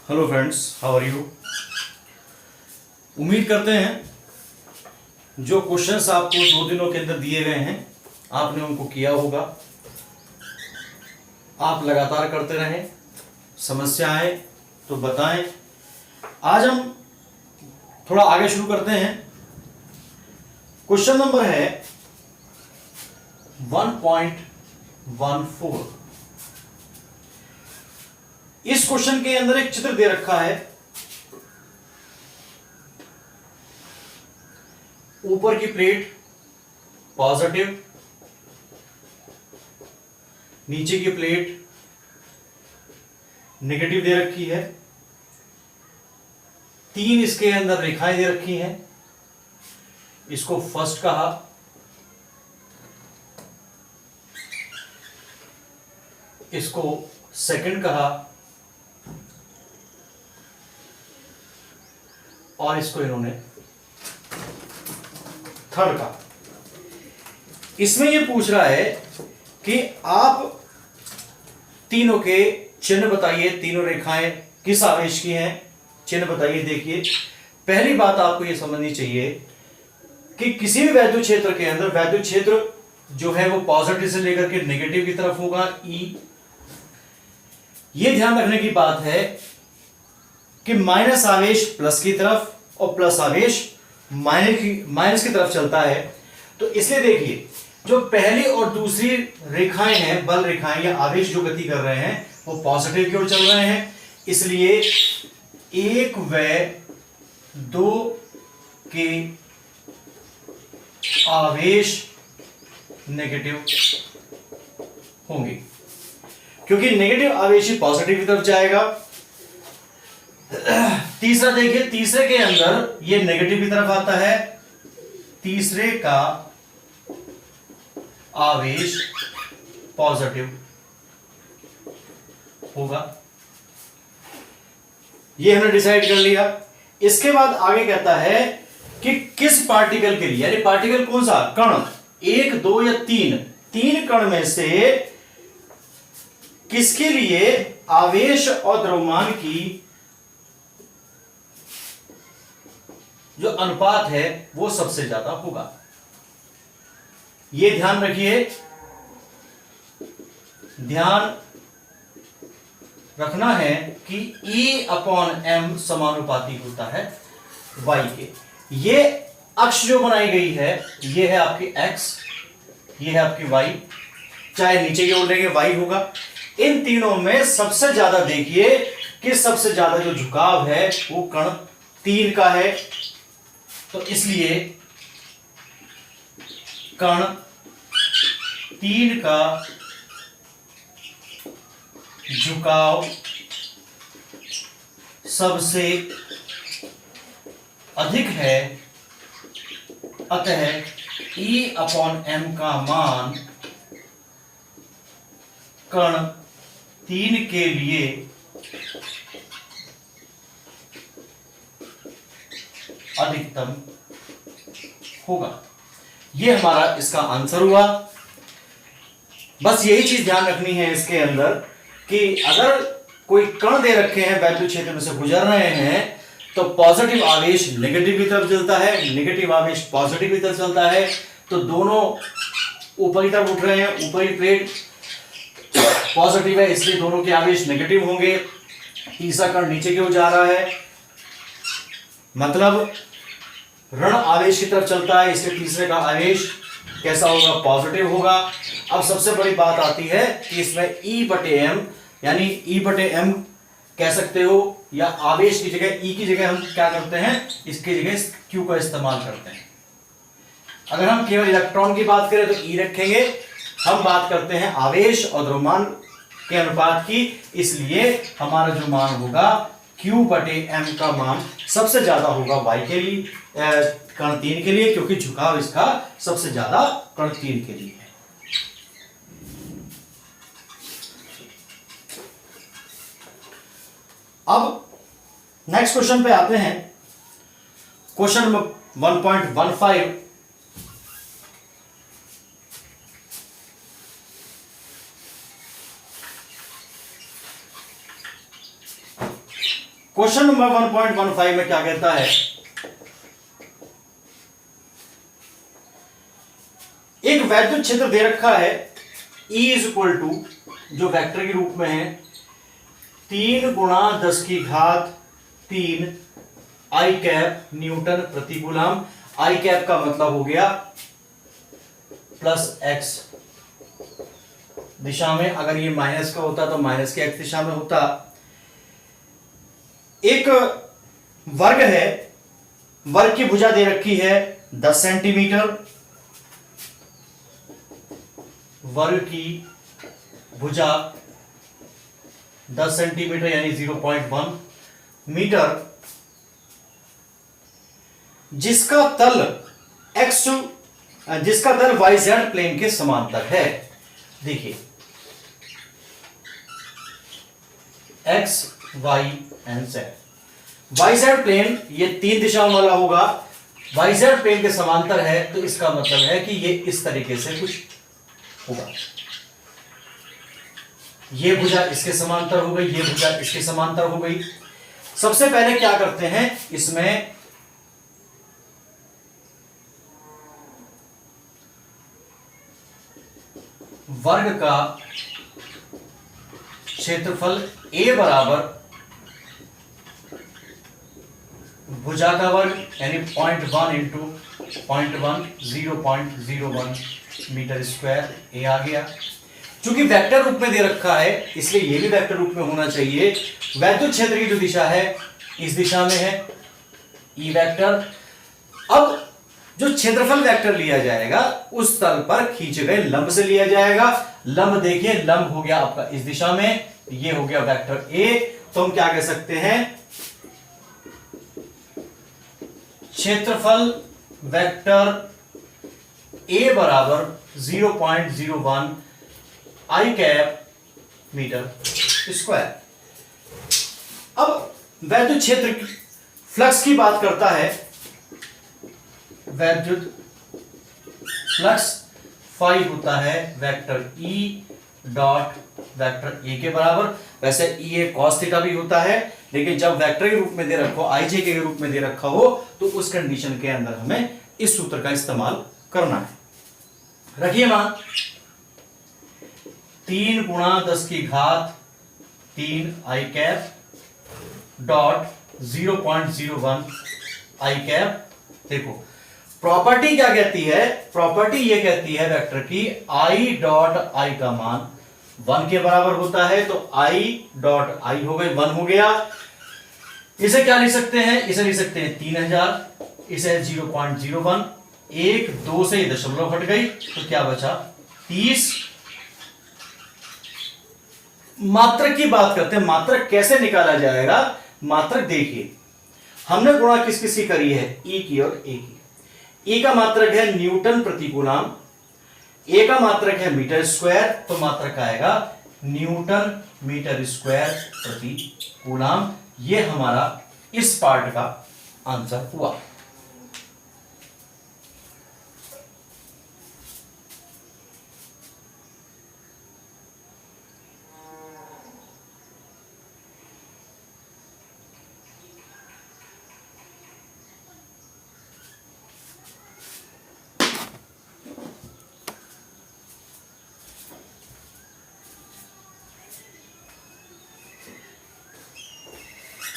Hello friends, how are you. उम्मीद करते हैं जो क्वेश्चंस आपको 2 दिनों के अंदर दिए गए हैं आपने उनको किया होगा। आप लगातार करते रहें, समस्या आए तो बताएं। आज हम थोड़ा आगे शुरू करते हैं। क्वेश्चन नंबर है 1.14। इस क्वेश्चन के अंदर एक चित्र दे रखा है। ऊपर की प्लेट पॉजिटिव, नीचे की प्लेट नेगेटिव दे रखी है। 3 इसके अंदर रेखाएं दे रखी हैं। इसको फर्स्ट कहा, इसको सेकंड कहा और इसको इन्होंने थर्ड कहा। इसमें यह पूछ रहा है कि आप तीनों के चिन्ह बताइए। तीनों रेखाएं किस आवेश की हैं, चिन्ह बताइए। देखिए, पहली बात आपको यह समझनी चाहिए कि किसी भी वैद्युत क्षेत्र के अंदर वैद्युत क्षेत्र जो है वो पॉजिटिव से लेकर के नेगेटिव की तरफ होगा, ई। यह ध्यान रखने की बात है कि माइनस आवेश प्लस की तरफ और प्लस आवेश माइनस की तरफ चलता है। तो इसलिए देखिए, जो पहली और दूसरी रेखाएं हैं, बल रेखाएं या आवेश जो गति कर रहे हैं वो पॉजिटिव की ओर चल रहे हैं। इसलिए 1 व 2 के आवेश नेगेटिव होंगे, क्योंकि नेगेटिव आवेश ही पॉजिटिव की तरफ जाएगा। तीसरा देखिए, तीसरे के अंदर ये नेगेटिव की तरफ आता है। तीसरे का आवेश पॉजिटिव होगा। ये हमने डिसाइड कर लिया। इसके बाद आगे कहता है कि किस पार्टिकल के लिए, यानी पार्टिकल कौन सा, कण, 1, 2 या 3 कण में से किसके लिए आवेश और द्रव्यमान की जो अनुपात है वो सबसे ज्यादा होगा। यह ध्यान रखिए, ध्यान रखना है कि E/m समानुपाती होता है y के। ये अक्ष जो बनाई गई है ये है आपकी x, ये है आपकी y। चाहे नीचे की ओर लेंगे y होगा। इन तीनों में सबसे ज्यादा देखिए कि सबसे ज्यादा जो झुकाव है वो कण 3 का है। तो इसलिए कण 3 का झुकाव सबसे अधिक है। अतः E/m का मान कण 3 के लिए अधिकतम होगा। यह हमारा इसका आंसर हुआ। बस यही चीज ध्यान रखनी है इसके अंदर कि अगर कोई कण दे रखे हैं, वैद्युत क्षेत्र में से गुजर रहे हैं, तो पॉजिटिव आवेश नेगेटिव की तरफ चलता है, नेगेटिव आवेश पॉजिटिव की तरफ चलता है। तो दोनों ऊपर की तरफ उठ रहे हैं। ऊपरी प्लेट पॉजिटिव है इसलिए दोनों के आवेश नेगेटिव होंगे। तीसरा कण नीचे की ओर जा रहा है, मतलब ऋण आवेश की तरफ चलता है, इसलिए तीसरे का आवेश कैसा होगा, पॉजिटिव होगा। अब सबसे बड़ी बात आती है कि इसमें E/m, यानी E/m कह सकते हो, या आवेश की जगह E की जगह हम क्या करते हैं, इसकी जगह Q का इस्तेमाल करते हैं। अगर हम केवल इलेक्ट्रॉन की बात करें तो E रखेंगे। हम बात करते हैं आवेश और द्रव्यमान के अनुपात की, इसलिए हमारा जो मान होगा Q/m का मान सबसे ज्यादा होगा y के लिए, कण 3 के लिए, क्योंकि झुकाव इसका सबसे ज्यादा कण 3 के लिए है। अब नेक्स्ट क्वेश्चन पे आते हैं। Question number 1.15। क्वेश्चन नंबर 1.15 में क्या कहता है, एक वैद्युत क्षेत्र दे रखा है E इज इक्वल टू, जो वेक्टर के रूप में है 3 गुणा 10 की घात 3 आई कैप न्यूटन प्रति कूलम। आई कैप का मतलब हो गया प्लस एक्स दिशा में, अगर ये माइनस का होता तो माइनस के एक्स दिशा में होता। एक वर्ग है, वर्ग की भुजा दे रखी है 10 सेंटीमीटर, वर्ग की भुजा 10 सेंटीमीटर यानी 0.1 मीटर, जिसका तल YZ प्लेन के समांतर है। देखिए X, Y and Z, YZ plane ये 3 दिशाओं वाला होगा, YZ प्लेन के समांतर है, तो इसका मतलब है कि ये इस तरीके से कुछ होगा। ये भुजा इसके समांतर हो गई, ये भुजा इसके समांतर हो गई। सबसे पहले क्या करते हैं, इसमें वर्ग का क्षेत्रफल A बराबर भुजा का वर्ग यानी 0.1 इंटू 0.1 0.01 मीटर स्क्वायर ए आ गया। चूंकि वेक्टर रूप में दे रखा है इसलिए ये भी वेक्टर रूप में होना चाहिए। वैद्युत क्षेत्र की जो दिशा है इस दिशा में है, ई वेक्टर। अब जो क्षेत्रफल वेक्टर लिया जाएगा उस तल पर खींचे गए लंब से लिया जाएगा। लंब देखिए, लंब हो गया आपका इस दिशा में, ये हो गया वेक्टर ए। तो हम क्या कह सकते हैं, क्षेत्रफल वेक्टर ए बराबर 0.01 आई कैप मीटर स्क्वायर। अब वैद्युत क्षेत्र फ्लक्स की बात करता है, वैद्युत फ्लक्स फाई होता है vector E dot vector A के बराबर। वैसे ई ए कॉस थीटा भी होता है, लेकिन जब वेक्टर के रूप में दे रखा हो, आई जे के रूप में दे रखा हो, तो उस कंडीशन के अंदर हमें इस सूत्र का इस्तेमाल करना है। रखिए मान 3 गुणा 10 की घात 3 आई कैप डॉट 0.01 आई कैप। देखो प्रॉपर्टी क्या कहती है, प्रॉपर्टी ये कहती है वेक्टर की आई डॉट आई का मान 1 के बराबर होता है, तो आई डॉट आई हो गई 1 हो गया। इसे क्या लिख सकते हैं, इसे लिख सकते हैं 3000, इसे 0.01, 1 2 से दशमलव हट गई तो क्या बचा 30। मात्रक की बात करते हैं, मात्रक कैसे निकाला जाएगा। मात्रक देखिए, हमने गुणा किस किस की करी है, ई की और ए की। ई का मात्रक है न्यूटन प्रति कूलम, ए का मात्रक है मीटर स्क्वायर, तो मात्रक आएगा न्यूटन मीटर स्क्वायर प्रति कूलम। ये हमारा इस पार्ट का आंसर हुआ।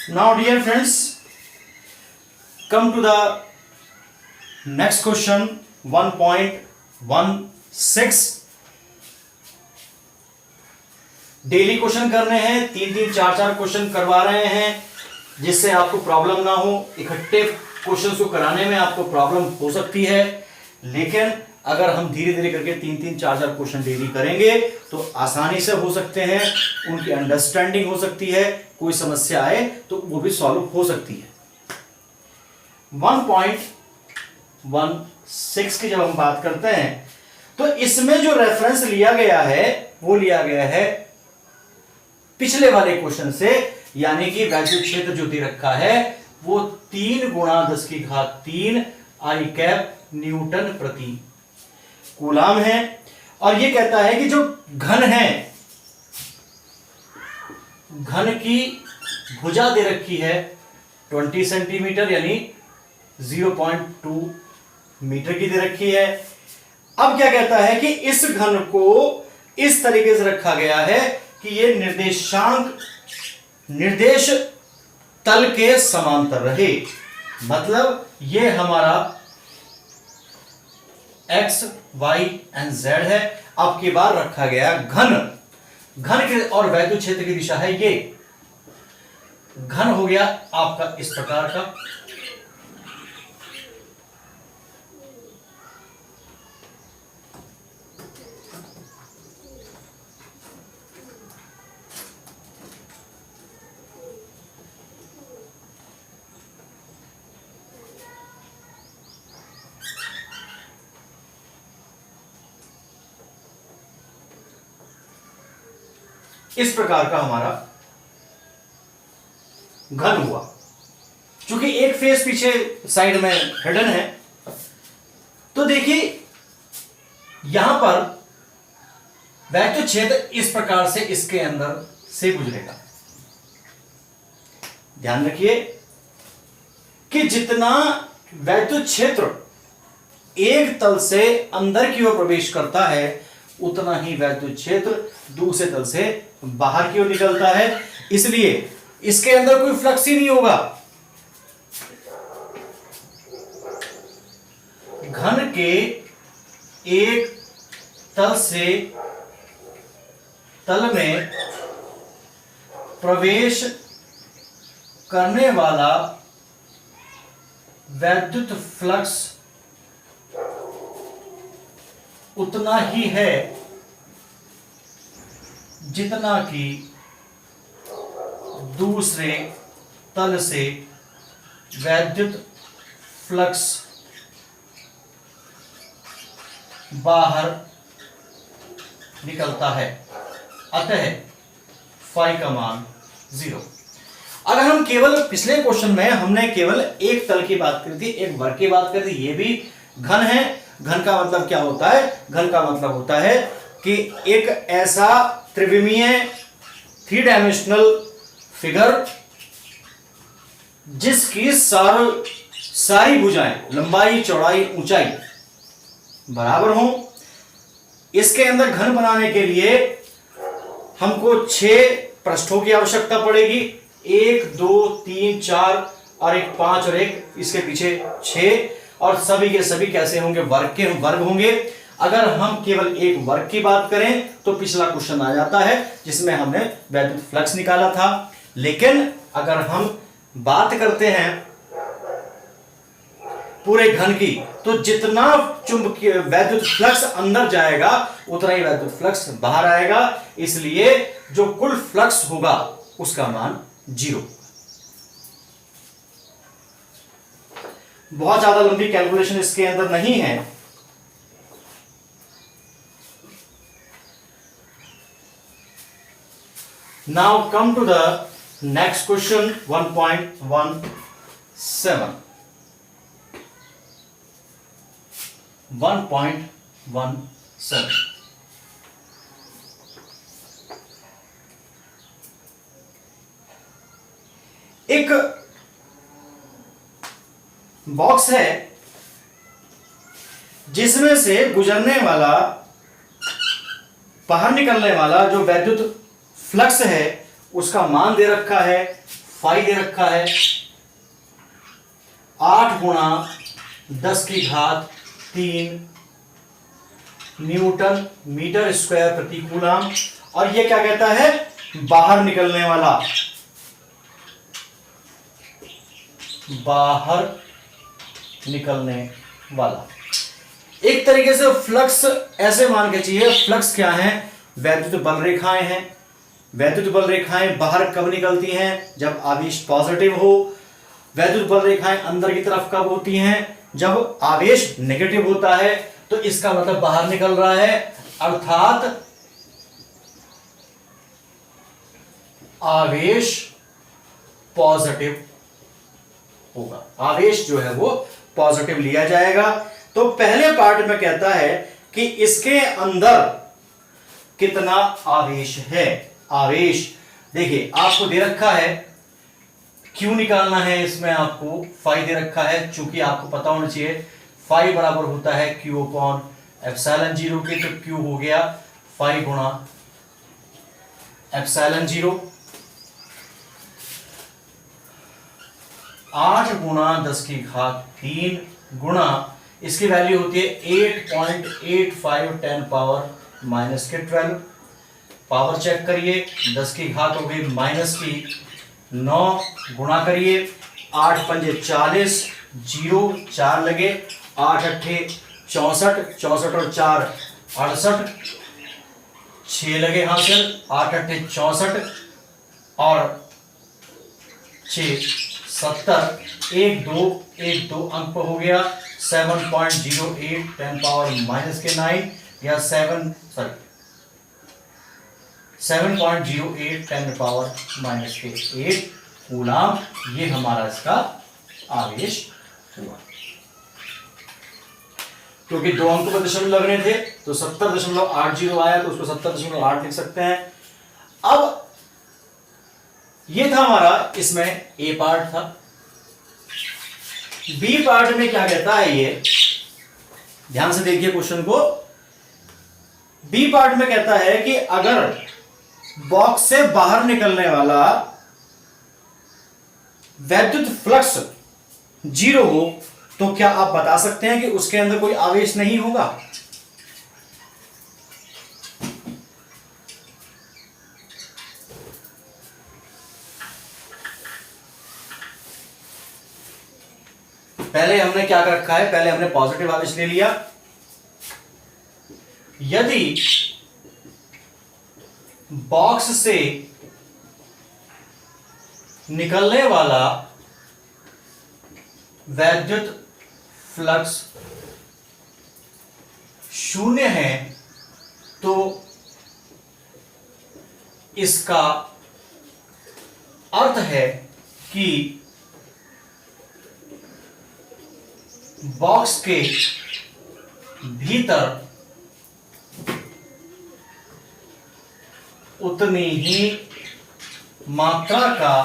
Now dear friends, come to the next question 1.16। Daily question करने हैं, 3-3 4-4 क्वेश्चन करवा रहे हैं जिससे आपको प्रॉब्लम ना हो। इकट्ठे क्वेश्चन को कराने में आपको प्रॉब्लम हो सकती है, लेकिन अगर हम धीरे धीरे करके 3-3 4-4 क्वेश्चन डेली करेंगे तो आसानी से हो सकते हैं, उनकी अंडरस्टैंडिंग हो सकती है, कोई समस्या आए तो वो भी सॉल्व हो सकती है। 1.16 की जब हम बात करते हैं तो इसमें जो रेफरेंस लिया गया है वो लिया गया है पिछले वाले क्वेश्चन से, यानी कि वैद्युत क्षेत्र जो दे रखा है वो 3 गुणा 10 की घात 3 आई कैप न्यूटन प्रति कूलम है। और ये कहता है कि जो घन है, घन की भुजा दे रखी है 20 सेंटीमीटर यानी 0.2 मीटर की दे रखी है। अब क्या कहता है कि इस घन को इस तरीके से रखा गया है कि ये निर्देश तल के समांतर रहे, मतलब ये हमारा x, y एंड z है। अब की बार रखा गया घन के और वैद्युत क्षेत्र की दिशा है ये, घन हो गया आपका इस प्रकार का। इस प्रकार का हमारा घन हुआ। चूंकि एक फेस पीछे साइड में हिडन है, तो देखिए यहां पर वैद्युत क्षेत्र इस प्रकार से इसके अंदर से गुजरेगा। ध्यान रखिए कि जितना वैद्युत क्षेत्र एक तल से अंदर की ओर प्रवेश करता है, उतना ही वैद्युत क्षेत्र दूसरे तल से बाहर की ओर निकलता है। इसलिए इसके अंदर कोई फ्लक्स ही नहीं होगा। घन के एक तल से तल में प्रवेश करने वाला वैद्युत फ्लक्स उतना ही है जितना कि दूसरे तल से वैद्युत फ्लक्स बाहर निकलता है। अतः फाई का मान 0। अगर हम केवल पिछले क्वेश्चन में हमने केवल एक तल की बात करी थी, एक वर्ग की बात करी थी, ये भी घन है। घन का मतलब क्या होता है? घन का मतलब होता है कि एक ऐसा त्रिविमीय 3 डायमेंशनल फिगर जिसकी सारी भुजाएं, लंबाई, चौड़ाई, ऊंचाई बराबर हो। इसके अंदर घन बनाने के लिए हमको 6 पृष्ठों की आवश्यकता पड़ेगी। 1 2 3 4 और एक 5 और एक इसके पीछे 6, और सभी के सभी कैसे होंगे? वर्ग होंगे। अगर हम केवल एक वर्ग की बात करें तो पिछला क्वेश्चन आ जाता है जिसमें हमने वैद्युत फ्लक्स निकाला था। लेकिन अगर हम बात करते हैं पूरे घन की, तो जितना चुंबकीय वैद्युत फ्लक्स अंदर जाएगा उतना ही वैद्युत फ्लक्स बाहर आएगा। इसलिए जो कुल फ्लक्स होगा उसका मान 0। बहुत ज्यादा लंबी कैलकुलेशन इसके अंदर नहीं है। Now come to the next question 1.17. 1.17 एक बॉक्स है जिसमें से गुजरने वाला, बाहर निकलने वाला जो वैद्युत फ्लक्स है उसका मान दे रखा है, फाई दे रखा है 8 गुणा 10⁻³ न्यूटन मीटर स्क्वायर प्रति कूलम। और ये क्या कहता है? बाहर निकलने वाला। एक तरीके से फ्लक्स ऐसे मान के चाहिए, फ्लक्स क्या है? वैद्युत बल रेखाएं हैं। वैद्युत बल रेखाएं बाहर कब निकलती हैं? जब आवेश पॉजिटिव हो। वैद्युत बल रेखाएं अंदर की तरफ कब होती हैं? जब आवेश नेगेटिव होता है। तो इसका मतलब बाहर निकल रहा है, अर्थात आवेश पॉजिटिव होगा। आवेश जो है वो पॉजिटिव लिया जाएगा। तो पहले पार्ट में कहता है कि इसके अंदर कितना आवेश है। आवेश देखिए आपको दे रखा है क्यू निकालना है, इसमें आपको फाई दे रखा है, चूंकि आपको पता होना चाहिए फाई बराबर होता है क्यू अपॉन एप्सिलॉन जीरो के, तो क्यू हो गया फाई गुणा एप्सिलॉन जीरो। 8 गुणा 10 की घात 3 गुणा इसकी वैल्यू होती है 8.85 10 पावर माइनस के 12। पावर चेक करिए, 10 की घात हो गई माइनस की 9 गुणा करिए 8 पंजे 40, 0 4 लगे, 8 अट्ठे 64, 64 और 4 68, 6 लगे हासिल, 8 अट्ठे 64 और 6 70, 1 2 अंक हो गया 7.08 10 पावर माइनस के 9 या 7.08 10 पावर माइनस के 8 कूलाम। ये हमारा इसका आवेश हुआ। क्योंकि 2 अंक पर दशमलव लगने थे तो 70.80 आया, तो उसको 70.8 लिख सकते हैं। अब ये था हमारा, इसमें ए पार्ट था। बी पार्ट में क्या कहता है, ये ध्यान से देखिए क्वेश्चन को। बी पार्ट में कहता है कि अगर बॉक्स से बाहर निकलने वाला वैद्युत फ्लक्स 0 हो तो क्या आप बता सकते हैं कि उसके अंदर कोई आवेश नहीं होगा? पहले हमने क्या कर रखा है, पहले हमने पॉजिटिव आवेश ले लिया। यदि बॉक्स से निकलने वाला वैद्युत फ्लक्स 0 है तो इसका अर्थ है कि बॉक्स के भीतर उतनी ही मात्रा का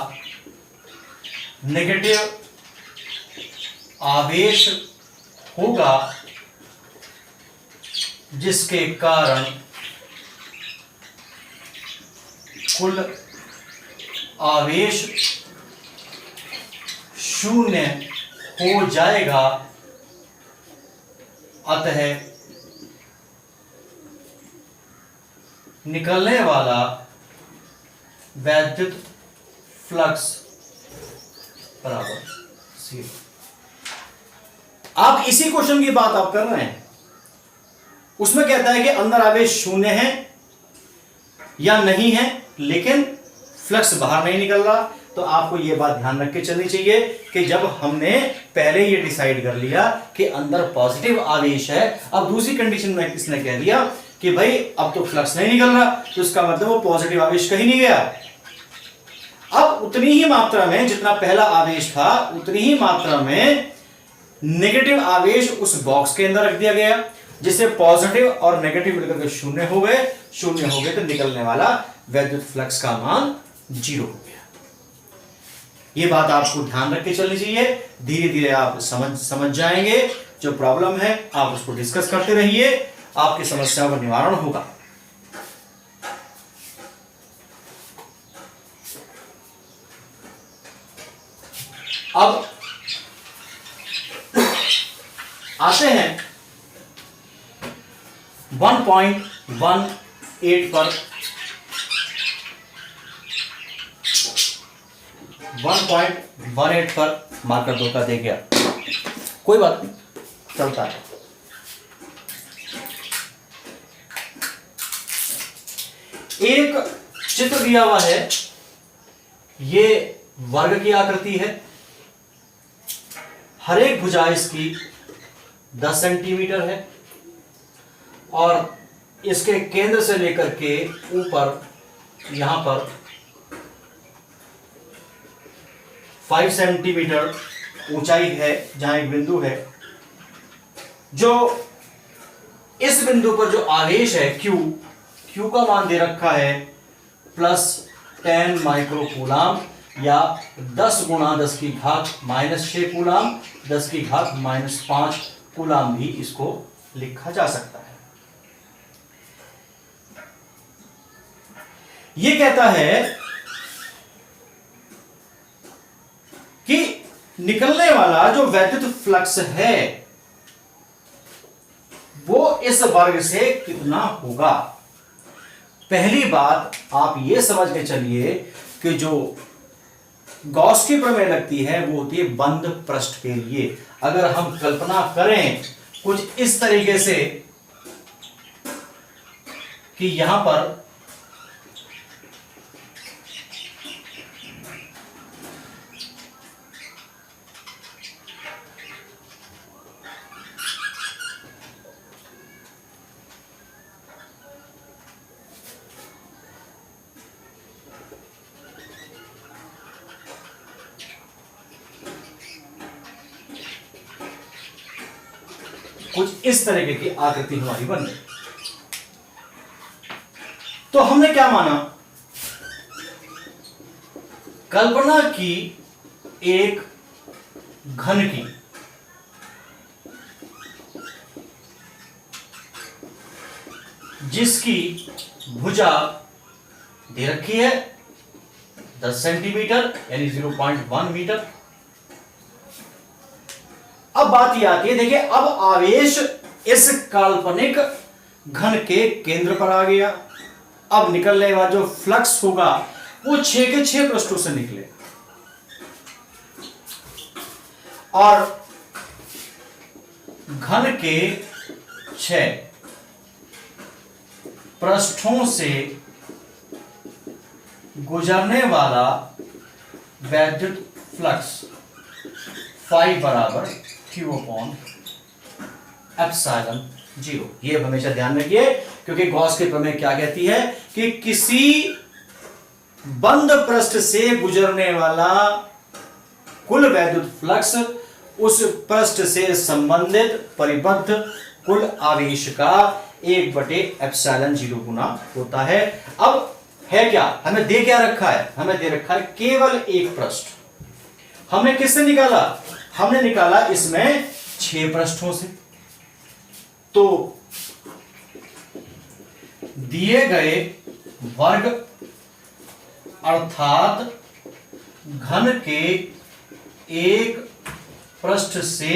नेगेटिव आवेश होगा जिसके कारण कुल आवेश 0 हो जाएगा। अतः निकलने वाला वैद्युत फ्लक्स बराबर 0। आप इसी क्वेश्चन की बात आप कर रहे हैं। उसमें कहता है कि अंदर आवेश 0 है या नहीं है, लेकिन फ्लक्स बाहर नहीं निकल रहा। तो आपको यह बात ध्यान रख के चलनी चाहिए कि जब हमने पहले ये डिसाइड कर लिया कि अंदर पॉजिटिव आवेश है, अब दूसरी कंडीशन में किसने कह दिया कि भाई अब तो फ्लक्स नहीं निकल रहा, तो इसका मतलब वो पॉजिटिव आवेश कहीं नहीं गया। अब उतनी ही मात्रा में जितना पहला आवेश था उतनी ही मात्रा में नेगेटिव आवेश उस बॉक्स के अंदर रख दिया गया, जिससे पॉजिटिव और नेगेटिव मिलकर के 0 हो गए। 0 हो गए तो निकलने वाला वैद्युत फ्लक्स का मान 0 हो गया। ये बात आपको ध्यान रख के चलनी चाहिए। धीरे धीरे आप समझ जाएंगे। जो प्रॉब्लम है आप उसको डिस्कस करते रहिए, आपकी समस्या का निवारण होगा। अब आते हैं 1.18 पर। 1.18 पर मार्कर धोखा दे गया, कोई बात नहीं, चलता है। एक चित्र दिया हुआ है, ये वर्ग की आकृति है। हर एक भुजा इसकी 10 सेंटीमीटर है और इसके केंद्र से लेकर के ऊपर यहां पर 5 सेंटीमीटर ऊंचाई है, जहां एक बिंदु है। जो इस बिंदु पर जो आवेश है Q का मान दे रखा है +10 माइक्रो कूलाम। या 10 गुणा 10 की घात -6 कूलाम, 10 की घात -5 कूलाम भी इसको लिखा जा सकता है। यह कहता है कि निकलने वाला जो वैद्युत फ्लक्स है वो इस वर्ग से कितना होगा। पहली बात आप ये समझ के चलिए कि जो गॉस की प्रमेय लगती है वो होती है बंद पृष्ठ के लिए। अगर हम कल्पना करें कुछ इस तरीके से कि यहां पर कुछ इस तरीके की आकृति हमारी बन गई, तो हमने क्या माना, कल्पना की एक घन की जिसकी भुजा दे रखी है 10 सेंटीमीटर यानी 0.1 मीटर। अब बात यह आती है, देखिए अब आवेश इस काल्पनिक घन के केंद्र पर आ गया। अब निकलने वाला जो फ्लक्स होगा वो 6 के 6 पृष्ठों से निकले और घन के 6 पृष्ठों से गुजरने वाला वैद्युत फ्लक्स फाई बराबर Q/ε0। ये हमेशा ध्यान रखिए, क्योंकि गॉस की प्रमेय क्या कहती है कि किसी बंद पृष्ठ से गुजरने वाला कुल वैद्युत फ्लक्स उस पृष्ठ से संबंधित परिबद्ध कुल आवेश का 1/ε0 गुना होता है। अब है क्या, हमें दे क्या रखा है, हमें दे रखा है केवल एक पृष्ठ। हमने किससे निकाला, हमने निकाला इसमें 6 पृष्ठों से। तो दिए गए वर्ग अर्थात घन के एक पृष्ठ से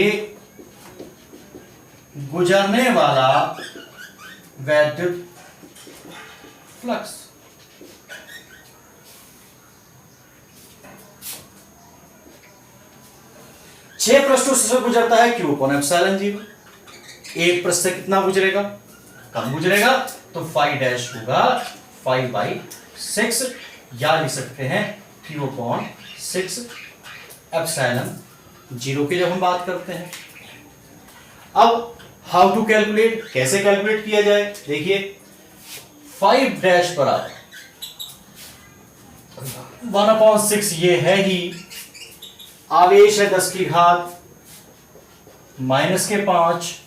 गुजरने वाला वैद्युत फ्लक्स छह पृष्ठों से गुजरता है Q/ε0। एक पृष्ठ से कितना गुजरेगा, कम गुजरेगा, तो फाई डैश होगा 5/6 या लिख सकते हैं Q/6ε0 की जब हम बात करते हैं। अब हाउ टू कैलकुलेट, कैसे कैलकुलेट किया जाए, देखिए 5 डैश बराबर 1/6 ये है ही, आवेश है 10 की घात -5,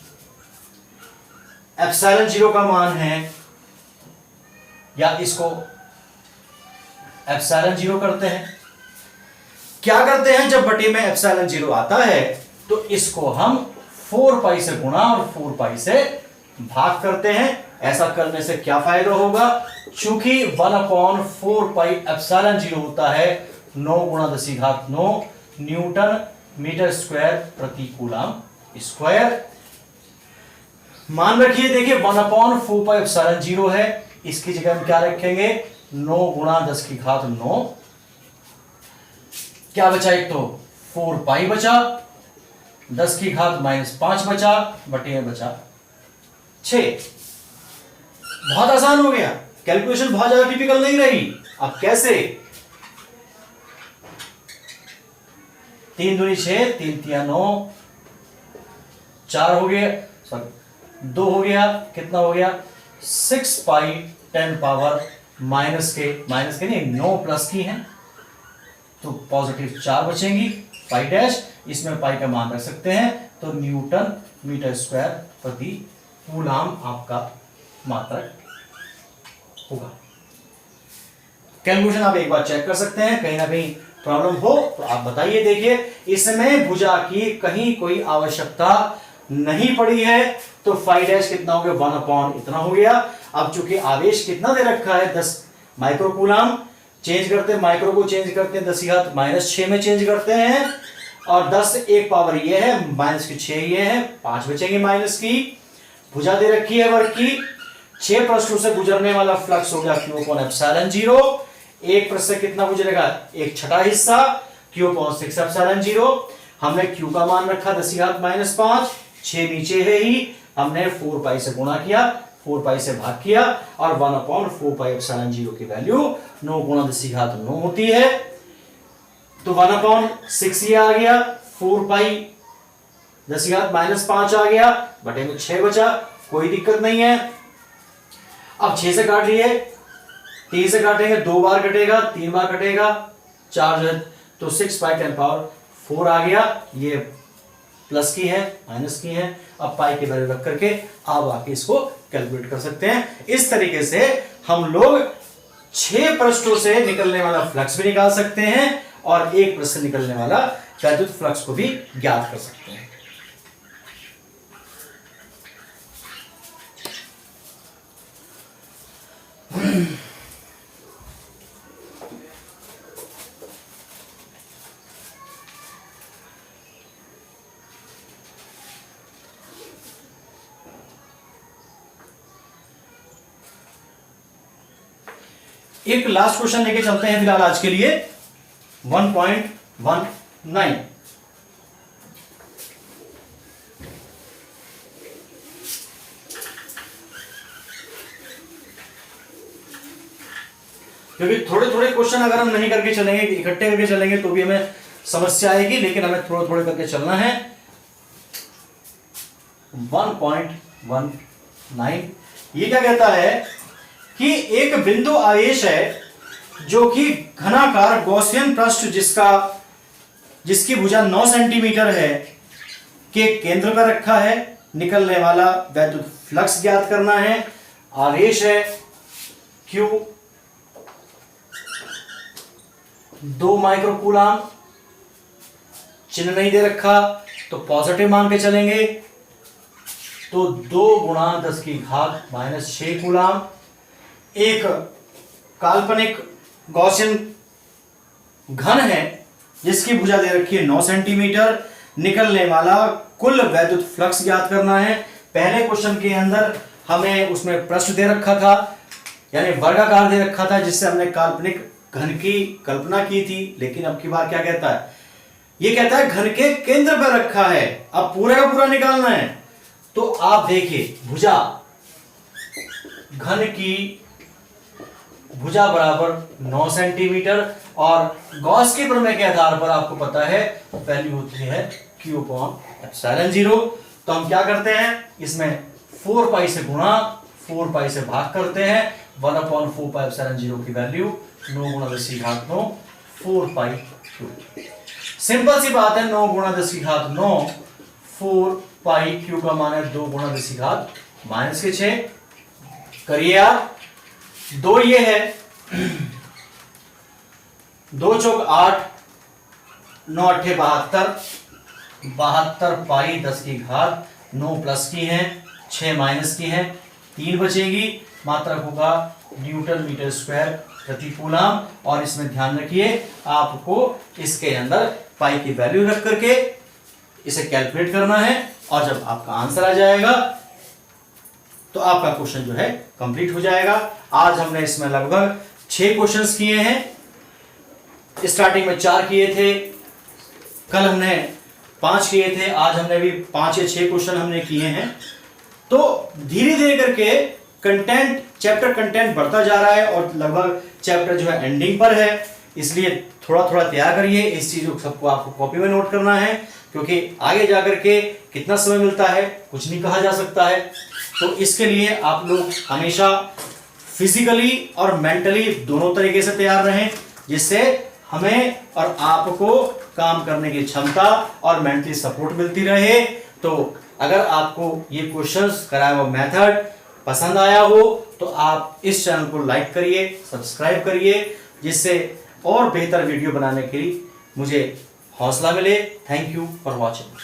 ε0 का मान है, या इसको ε0 करते हैं। क्या करते हैं, जब बटे में ε0 आता है तो इसको हम 4 पाई से गुणा और 4 पाई से भाग करते हैं। ऐसा करने से क्या फायदा होगा, चूंकि 1/4 पाई ε0 होता है 9 गुणा 10 की घात 9 न्यूटन मीटर स्क्वायर प्रति कूलम स्क्वायर। मान रखिए, देखिए 1/4 पाई ε0 है, इसकी जगह हम क्या रखेंगे 9 गुणा 10 की घात 9। क्या बचा, एक तो 4 पाई बचा, 10 की घात -5 बचा, बटे में बचा 6। बहुत आसान हो गया, कैलकुलेशन बहुत ज्यादा टिपिकल नहीं रही। अब कैसे, 3 दूनी 6, 3 तिया 9, 4 हो गया, सॉरी 2 हो गया, कितना हो गया 6 पाई 10 पावर माइनस के नहीं 9 प्लस की हैं, तो पॉजिटिव 4 बचेंगी, पाई डैश, इसमें पाई का मान रख सकते हैं, तो न्यूटन मीटर स्क्वायर प्रति कूलम आपका मात्रक होगा। कैलकुलेशन आप एक बार चेक कर सकते हैं, कहीं ना कहीं प्रॉब्लम हो तो आप बताइए। देखिए इसमें भुजा की कहीं कोई आवश्यकता नहीं पड़ी है, तो फाई डैश कितना हो गया, 1 इतना हो गया। अब चूंकि आवेश कितना दे रखा है, 10 माइक्रो कूलम, चेंज करते हैं माइक्रो को, चेंज करते हैं 10⁻⁶ में चेंज करते हैं, और 10 एक पावर ये है, माइनस की 6 ये है, 5 बचेंगे माइनस की। भुजा दे रखी है वर्ग की, 6 पृष्ठों से गुजरने वाला फ्लक्स हो गया Q/ε0। एक पृष्ठ से कितना गुजरेगा, 1/6 हिस्सा, Q/6ε0। हमने Q का मान रखा 10⁻⁵, 6 नीचे है ही, हमने 4 पाई से गुणा किया, 4 पाई से भाग किया, और 1/4πε0 की वैल्यू 9 × 10⁹ होती है। तो 1/6 ये आ गया, 4 पाई 10⁻⁵ आ गया, बटे में 6 बचा, कोई दिक्कत नहीं है। अब 6 से काट लिए, 3 से काटेंगे, 2 बार कटेगा, 3 बार कटेगा, 4 जो है, तो 6/10⁴ आ गया। ये प्लस की है, माइनस की है। अब पाई की वैल्यू रख करके आप आके इसको कैलकुलेट कर सकते हैं। इस तरीके से हम लोग 6 पृष्ठों से निकलने वाला फ्लक्स भी निकाल सकते हैं, और एक पृष्ठ से निकलने वाला वैद्युत फ्लक्स को भी ज्ञात कर सकते हैं। एक लास्ट क्वेश्चन लेके चलते हैं फिलहाल आज के लिए, 1.19। क्योंकि थोड़े थोड़े क्वेश्चन अगर हम नहीं करके चलेंगे, इकट्ठे करके चलेंगे, तो भी हमें समस्या आएगी, लेकिन हमें थोड़े थोड़े करके चलना है। 1.19 ये क्या कहता है कि एक बिंदु आवेश है जो कि घनाकार गॉसियन पृष्ठ जिसकी भुजा 9 सेंटीमीटर है के केंद्र पर रखा है। निकलने वाला वैद्युत फ्लक्स ज्ञात करना है। आवेश है Q 2 माइक्रो कूलम, चिन्ह नहीं दे रखा तो पॉजिटिव मान के चलेंगे, तो 2 × 10⁻⁻⁶ कूलम। एक काल्पनिक गॉसियन घन है जिसकी भुजा दे रखी है 9 सेंटीमीटर। निकलने वाला कुल वैद्युत फ्लक्स ज्ञात करना है। पहले क्वेश्चन के अंदर हमें उसमें पृष्ठ दे रखा था, यानी वर्गाकार दे रखा था, जिससे हमने काल्पनिक घन की कल्पना की थी। लेकिन अब की बार क्या कहता है, ये कहता है घन के केंद्र पर रखा है। अब पूरा का पूरा निकालना है, तो आप देखिए भुजा, घन की भुजा बराबर 9 सेंटीमीटर, और गॉस के प्रमेय के आधार पर आपको पता है वैल्यू होती है Q/ε0। तो हम क्या करते हैं, इसमें 4 पाई से गुणा, 4 पाई से भाग करते हैं। 1/4πε0 की वैल्यू 9 × 10⁹ 4 पाई Q। सिंपल सी बात है, 9 × 10⁹ 4 पाई Q का मान है 2 × 10⁻⁶। करिए यार, 2 ये है, 2 चौक 8, 9 8 72, 72 पाई 10⁻⁹ 9 प्लस की है, 6 माइनस की है, 3 बचेगी। मात्रक होगा न्यूटन मीटर स्क्वायर प्रति कूलम। और इसमें ध्यान रखिए, आपको इसके अंदर पाई की वैल्यू रख करके इसे कैलकुलेट करना है, और जब आपका आंसर आ जाएगा तो आपका क्वेश्चन जो है कंप्लीट हो जाएगा। आज हमने इसमें लगभग 6 क्वेश्चंस किए हैं। स्टार्टिंग में 4 किए थे, कल हमने 5 किए थे, आज हमने भी 5 या 6 क्वेश्चन हमने किए हैं। तो धीरे धीरे करके कंटेंट, चैप्टर कंटेंट बढ़ता जा रहा है, और लगभग चैप्टर जो है एंडिंग पर है। इसलिए थोड़ा थोड़ा तैयार करिए, इस चीज को सबको आपको कॉपी में नोट करना है, क्योंकि आगे जाकर के कितना समय मिलता है कुछ नहीं कहा जा सकता है। तो इसके लिए आप लोग हमेशा फिजिकली और मेंटली दोनों तरीके से तैयार रहें, जिससे हमें और आपको काम करने की क्षमता और मेंटली सपोर्ट मिलती रहे। तो अगर आपको ये क्वेश्चंस कराया हुआ मेथड पसंद आया हो तो आप इस चैनल को लाइक करिए, सब्सक्राइब करिए, जिससे और बेहतर वीडियो बनाने के लिए मुझे हौसला मिले। Thank you for watching.